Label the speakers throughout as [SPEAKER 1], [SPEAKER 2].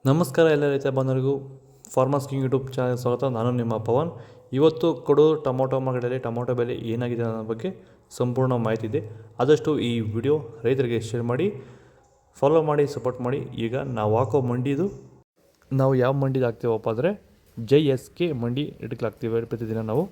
[SPEAKER 1] ನಮಸ್ಕಾರ ಎಲ್ಲ ರೈತ ಬಂಧುಗಳಿಗೂ ಫಾರ್ಮರ್ಸ್ ಕಿಂಗ್ ಯೂಟ್ಯೂಬ್ ಚಾನಲ್ ಸ್ವಾಗತ. ನಾನು ನಿಮ್ಮ ಪವನ್. ಇವತ್ತು ಕೊಡೂರು ಟೊಮೊಟೊ ಮಾರ್ಕೆಟಲ್ಲಿ ಟೊಮೊಟೊ ಬೆಲೆ ಏನಾಗಿದೆ ಅನ್ನೋ ಬಗ್ಗೆ ಸಂಪೂರ್ಣ ಮಾಹಿತಿ ಇದೆ. ಆದಷ್ಟು ಈ ವಿಡಿಯೋ ರೈತರಿಗೆ ಶೇರ್ ಮಾಡಿ, ಫಾಲೋ ಮಾಡಿ, ಸಪೋರ್ಟ್ ಮಾಡಿ. ಈಗ ನಾವು ಹಾಕೋ ಮಂಡಿದು ನಾವು ಯಾವ ಮಂಡಿದು ಹಾಕ್ತೀವಪ್ಪ ಅಂದರೆ JSK ಮಂಡಿ ರೇಟ್ಗೆ ಹಾಕ್ತೀವಿ ಪ್ರತಿದಿನ ನಾವು.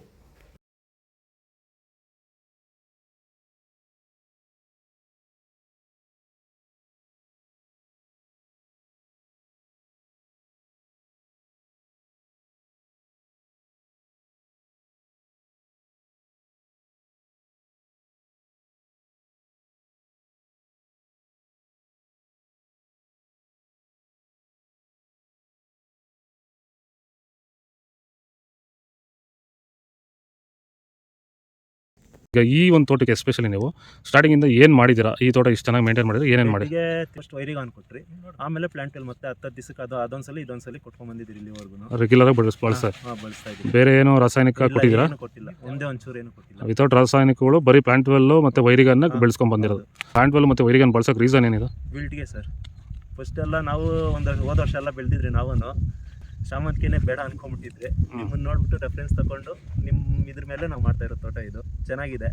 [SPEAKER 2] ಈಗ ಈ ಒಂದು ತೋಟಕ್ಕೆ ಎಸ್ಪೆಷಲಿ ನೀವು ಸ್ಟಾರ್ಟಿಂಗಿಂದ ಏನು ಮಾಡಿದ್ದೀರಾ? ಈ ತೋಟ ಇಷ್ಟು ಚೆನ್ನಾಗಿ ಮೇಂಟೈನ್ ಮಾಡಿದ್ರೆ ಏನೇನು ಮಾಡಿ?
[SPEAKER 3] ಫಸ್ಟ್ ವೈರಿಗೆ ಆನ್ ಕೊಟ್ರಿ, ಆಮೇಲೆ ಪ್ಲಾಂಟಲ್ಲಿ ಮತ್ತೆ 10 ದಿವಸಕ್ಕೆ ಅದೊಂದ್ಸಲಿ ಇದೊಂದ್ಸಲಿ ಕೊಟ್ಕೊಂಡ್ ಬಂದಿದ್ದೀರಿ ಇಲ್ಲಿವರೆಗೂ.
[SPEAKER 2] ರೆಗ್ಯುಲರ್ ಆಗಿ ಬಳಸ್ತಾ
[SPEAKER 3] ಬಳಸ್ತಾ ಇದ್ದೀವಿ.
[SPEAKER 2] ಬೇರೆ ಏನು ರಾಸಾಯನಿಕ ಕೊಟ್ಟಿದ್ದೀರಾ?
[SPEAKER 3] ಏನು ಕೊಟ್ಟಿಲ್ಲ, ಒಂದೇ ಒಂಚೂರು ಏನು ಕೊಟ್ಟಿಲ್ಲ.
[SPEAKER 2] ವಿತೌಟ್ ರಾಸಾಯನಿಕಗಳು ಬರೀ ಪ್ಲಾಂಟ್ ವೆಲ್ಲು ಮತ್ತು ವೈರಿಗನ್ನ ಬೆಳೆಸ್ಕೊಂಡು ಬಂದಿರೋದು. ಪ್ಲಾಂಟ್ ವೆಲ್ ಮತ್ತು ವೈರಿಗನ್ ಬಳಸೋಕೆ ರೀಸನ್ ಏನಿದೆ?
[SPEAKER 3] ಬಿಲ್ಟ್ಗೆ ಸರ್. ಫಸ್ಟ್ ಎಲ್ಲ ನಾವು ಹೋದ ವರ್ಷ ಎಲ್ಲ ಬೆಳೆದಿದ್ರಿ, ನಾವು ಶಾಮಂತಿಗೆನೇ ಬೇಡ ಅನ್ಕೊಂಡ್ಬಿಟ್ಟಿದ್ರೆ ನಿಮ್ಮನ್ನ ನೋಡ್ಬಿಟ್ಟು ರೆಫರೆನ್ಸ್ ತಗೊಂಡು ನಿಮ್ಮ ಇದ್ರ ಮೇಲೆ ನಾವು ಮಾಡ್ತಾ ಇರೋ ತೋಟ ಇದು ಚೆನ್ನಾಗಿದೆ.